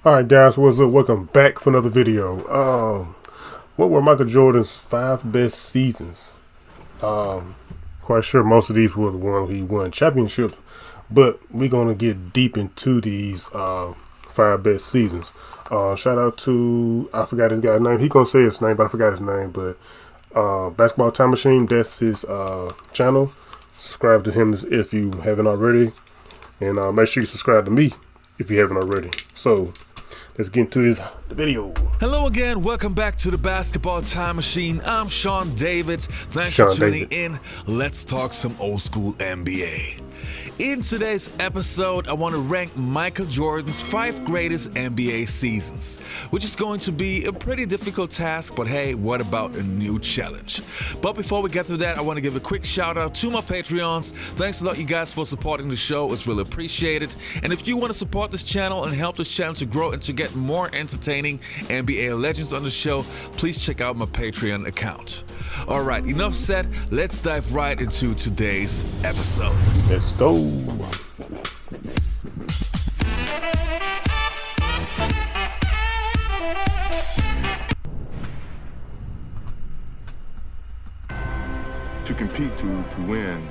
Alright guys, what's up? Welcome back for another video. What were Michael Jordan's 5 best seasons? Quite sure most of these were the ones he won championships, but we're gonna get deep into these 5 best seasons. Shout out to, I forgot his guy's name. He gonna say his name, but I forgot his name. But Basketball Time Machine, that's his channel. Subscribe to him if you haven't already, and make sure you subscribe to me if you haven't already. So let's get into this video. Hello again, welcome back to the Basketball Time Machine. I'm Sean David. Thanks Sean for tuning David. in. Let's talk some old school NBA. In today's episode, I want to rank Michael Jordan's 5 greatest NBA seasons, which is going to be a pretty difficult task, but hey, what about a new challenge? But before we get to that, I want to give a quick shout out to my Patreons. Thanks a lot, you guys, for supporting the show. It's really appreciated. And if you want to support this channel and help this channel to grow and to get more entertaining NBA legends on the show, please check out my Patreon account. All right, enough said. Let's dive right into today's episode. Let's go. To compete, to win,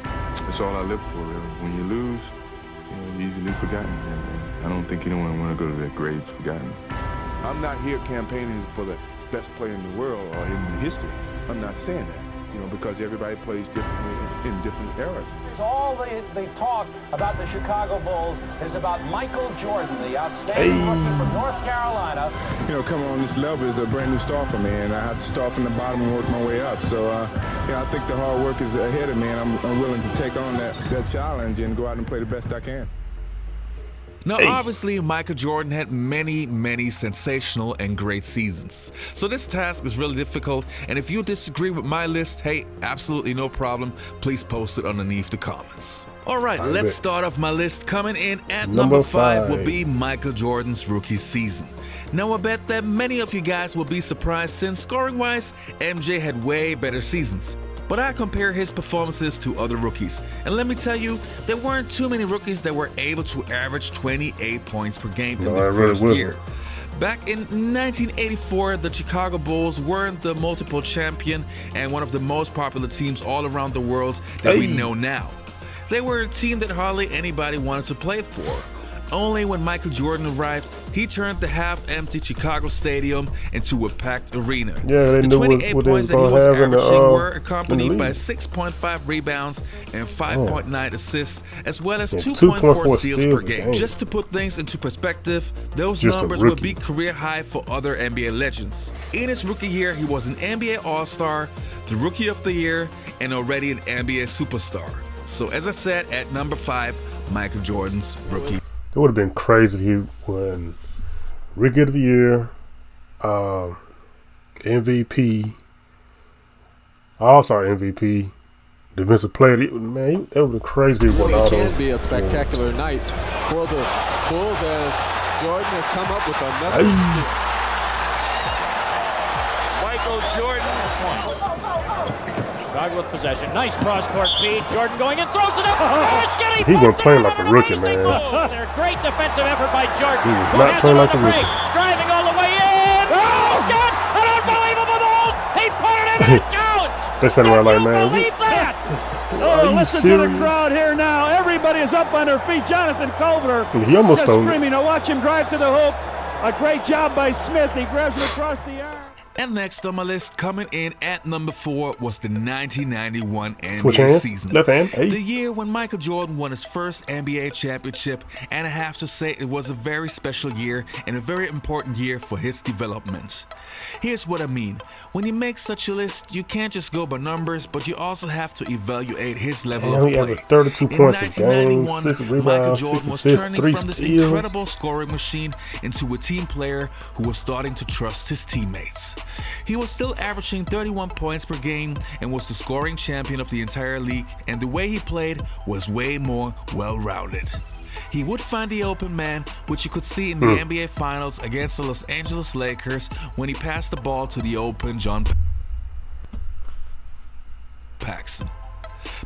that's all I live for, really. When you lose, you're easily forgotten. And I don't think anyone want to go to that grave forgotten. I'm not here campaigning for the best player in the world or in history. I'm not saying that, because everybody plays differently in different eras. All they talk about the Chicago Bulls is about Michael Jordan, the outstanding rookie from North Carolina. Coming on this level is a brand new start for me, and I have to start from the bottom and work my way up. So, I think the hard work is ahead of me, and I'm willing to take on that challenge and go out and play the best I can. Now, obviously, Michael Jordan had many sensational and great seasons. So this task is really difficult, and if you disagree with my list, hey, absolutely no problem. Please post it underneath the comments. All right, let's start off my list. Coming in at number 5 will be Michael Jordan's rookie season. Now, I bet that many of you guys will be surprised since scoring-wise, MJ had way better seasons. But I compare his performances to other rookies, and let me tell you, there weren't too many rookies that were able to average 28 points per game in the first year. Back in 1984, the Chicago Bulls weren't the multiple champion and one of the most popular teams all around the world that we know now. They were a team that hardly anybody wanted to play for. Only when Michael Jordan arrived, he turned the half-empty Chicago Stadium into a packed arena. Yeah, the 28 points that he was averaging were accompanied by 6.5 rebounds and 5.9 assists, as well as 2.4 steals per game. Just to put things into perspective, those numbers would be career high for other NBA legends. In his rookie year, he was an NBA All-Star, the Rookie of the Year, and already an NBA superstar. So as I said, at number 5, Michael Jordan's rookie. It would have been crazy if he won Rookie of the Year, MVP, All-Star MVP, Defensive Player. Man, that would have been crazy if he won all those. It can be a spectacular night for the Bulls as Jordan has come up with another Michael Jordan. Dog with possession. Nice cross-court feed. Jordan going and throws it up. He wasn't playing like a rookie, man. There's great defensive effort by Jordan. He was not playing like a rookie. Driving all the way in. Oh, good. An unbelievable move. He put it in and counts. They sitting around like, man, Believe that. are you Listen serious? to the crowd here now. Everybody is up on their feet. Jonathan Culver He almost just stole it. screaming. Now watch him drive to the hoop. A great job by Smith. He grabs it across the arm. And next on my list, coming in at number 4, was the 1991 Switch NBA hands. season. Left hand. Hey. The year when Michael Jordan won his first NBA championship, and I have to say it was a very special year and a very important year for his development. Here's what I mean. When you make such a list, you can't just go by numbers, but you also have to evaluate his level of He play. averaged 32 points a game, 1991, 6 Michael rebounds, 6 Jordan was assists, turning 3 from this steals. incredible scoring machine into a team player who was starting to trust his teammates. He was still averaging 31 points per game and was the scoring champion of the entire league, and the way he played was way more well-rounded. He would find the open man, which you could see in the NBA Finals against the Los Angeles Lakers when he passed the ball to the open John Paxson.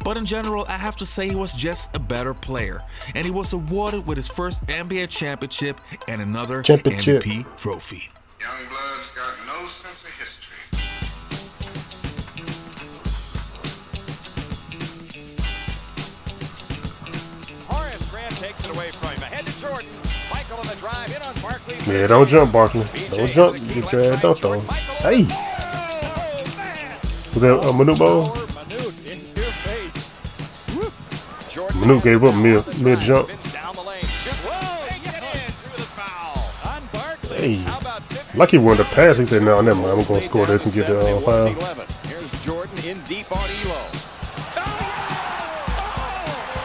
But in general, I have to say he was just a better player, and he was awarded with his first NBA championship and another MVP trophy. Young blood's got no sense of history. Horace Grant takes it away from him. Ahead to Jordan. Michael on the drive in on Barkley. Yeah, don't jump, Barkley. Don't jump. Get your ass dunked on. Hey! Was that a Manute ball? Manute gave up mid jump. Hey, like he wanted to pass. He said, "No, never mind. I'm gonna score this and get the foul." Here's Jordan in deep on Elo.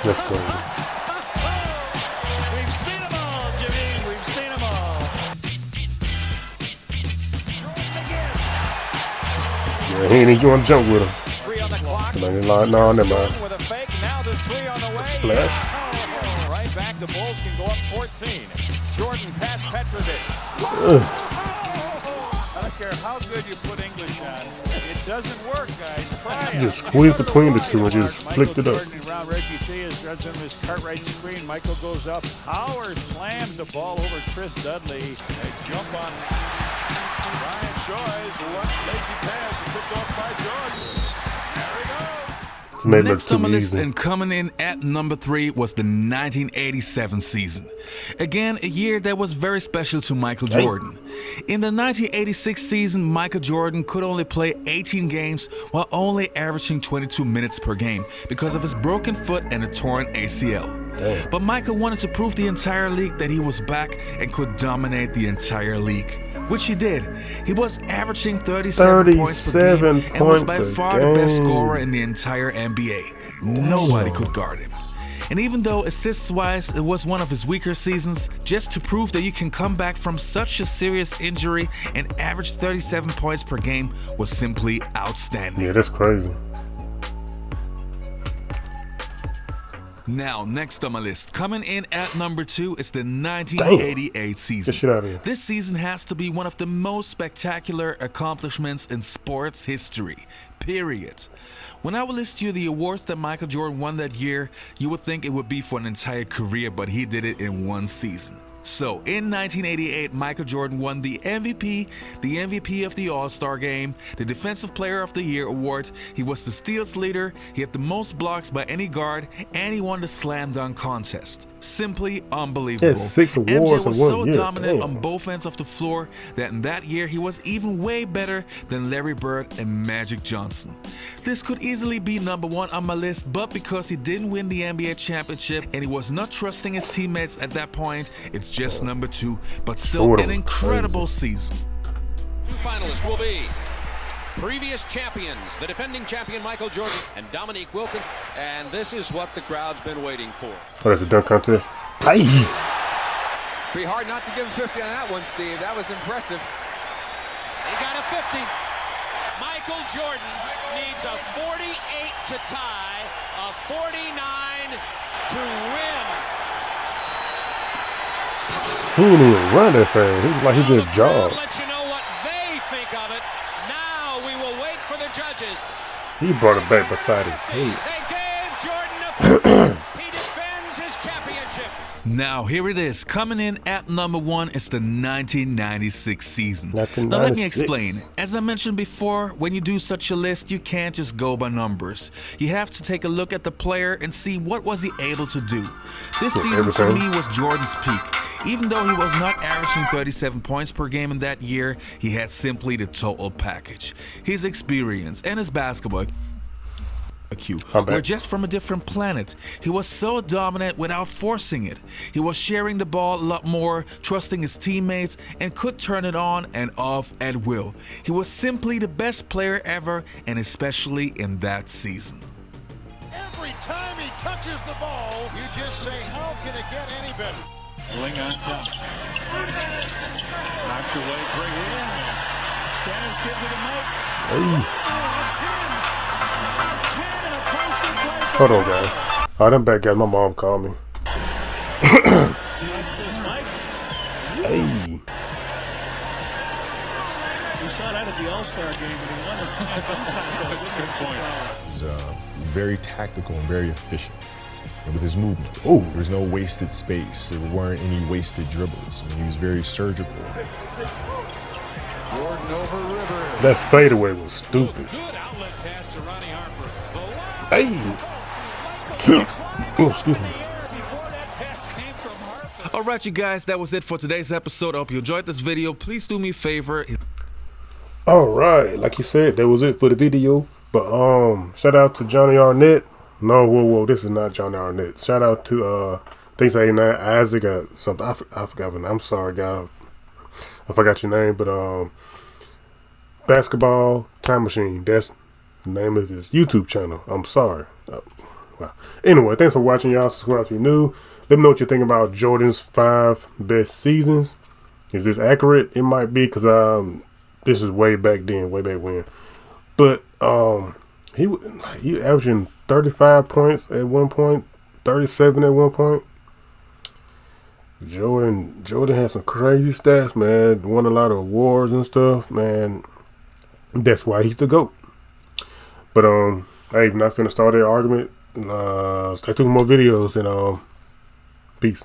Let's go. We've seen them all, Jimmy. We've seen them all. Yeah, he ain't even going to jump with him. 3 on the clock. No, never mind. With a fake. Now the 3 on the way. Splash. Oh, right back. The Bulls can go up 14. Jordan past Petrovic. I don't care how good you put English on. It doesn't work, guys. Try it. Just squeeze between the two and just flicked it up. Jordan around Reggie Theus, runs on this Cartwright screen. Michael goes up. Howard slams the ball over Chris Dudley. They jump on Ryan Shaw's lazy pass picked off by Jordan. There we go. Next on my list and coming in at number 3 was the 1987 season. Again, a year that was very special to Michael Jordan. In the 1986 season, Michael Jordan could only play 18 games while only averaging 22 minutes per game because of his broken foot and a torn ACL. But Michael wanted to prove the entire league that he was back and could dominate the entire league, which he did. He was averaging 37 points per game and was by far the best scorer in the entire NBA. Nobody could guard him. And even though assists-wise it was one of his weaker seasons, just to prove that you can come back from such a serious injury and average 37 points per game was simply outstanding. Yeah, that's crazy. Now, next on my list, coming in at number 2 is the 1988 season. Get shit out of here. This season has to be one of the most spectacular accomplishments in sports history, period. When I would list you the awards that Michael Jordan won that year, you would think it would be for an entire career, but he did it in one season. So, in 1988, Michael Jordan won the MVP of the All-Star Game, the Defensive Player of the Year award, he was the steals leader, he had the most blocks by any guard, and he won the slam dunk contest. Simply unbelievable. He had 6 awards MJ was in 1 so year. dominant Damn. on both ends of the floor that in that year he was even way better than Larry Bird and Magic Johnson. This could easily be number 1 on my list, but because he didn't win the NBA championship and he was not trusting his teammates at that point, it's just number 2, but still an incredible season. 2 finalists will be previous champions, the defending champion Michael Jordan and Dominique Wilkins, and this is what the crowd's been waiting for. Oh, that's a dunk contest. Hey! Be hard not to give him 50 on that one, Steve. That was impressive. He got a 50. Michael Jordan needs a 48 to tie, a 49 to win. He didn't even run that fast. He was like he just jogged. Let you know what they think of it. Now we will wait for the judges. He brought it back beside his head. They gave Jordan a 50. He defends his championship. Now, here it is. Coming in at number 1 is the 1996 season. 1996. Now, let me explain. As I mentioned before, when you do such a list, you can't just go by numbers. You have to take a look at the player and see what was he able to do. This season, to me, was Jordan's peak. Even though he was not averaging 37 points per game in that year, he had simply the total package. His experience and his basketball IQ were just from a different planet. He was so dominant without forcing it. He was sharing the ball a lot more, trusting his teammates, and could turn it on and off at will. He was simply the best player ever, and especially in that season. Every time he touches the ball, you just say, how can it get any better? Ling on top. Knocked away, bring it in. Dennis gives it to Mike. Hold on, guys. Oh, them bad guys. My mom called me. Hey. We saw that at the All-Star All-Star game and he won a CFL title. That's a good point. He's very tactical and very efficient with his movements. Ooh. There was no wasted space. There weren't any wasted dribbles. I mean, he was very surgical. Jordan over Rivers. That fadeaway was stupid. Good outlet pass to Ronnie Harper. Hey. Oh, excuse me. Alright, you guys, that was it for today's episode. I hope you enjoyed this video. Please do me a favor. Alright, like you said, that was it for the video. But shout out to Johnny Arnett. No, whoa, this is not Johnny Arnett. Shout out to things like Isaac or something. I forgot his name. I'm sorry, guys. I forgot your name, but Basketball Time Machine. That's the name of his YouTube channel. I'm sorry. Wow. Anyway, thanks for watching, y'all. Subscribe if you're new. Let me know what you think about Jordan's 5 best seasons. Is this accurate? It might be, because this is way back then, way back when. But he averaging 35 points at one point, 37 at one point. Jordan has some crazy stats, man. Won a lot of awards and stuff, man. That's why he's the GOAT. But hey, not finna start that argument. Stay tuned for more videos, and peace.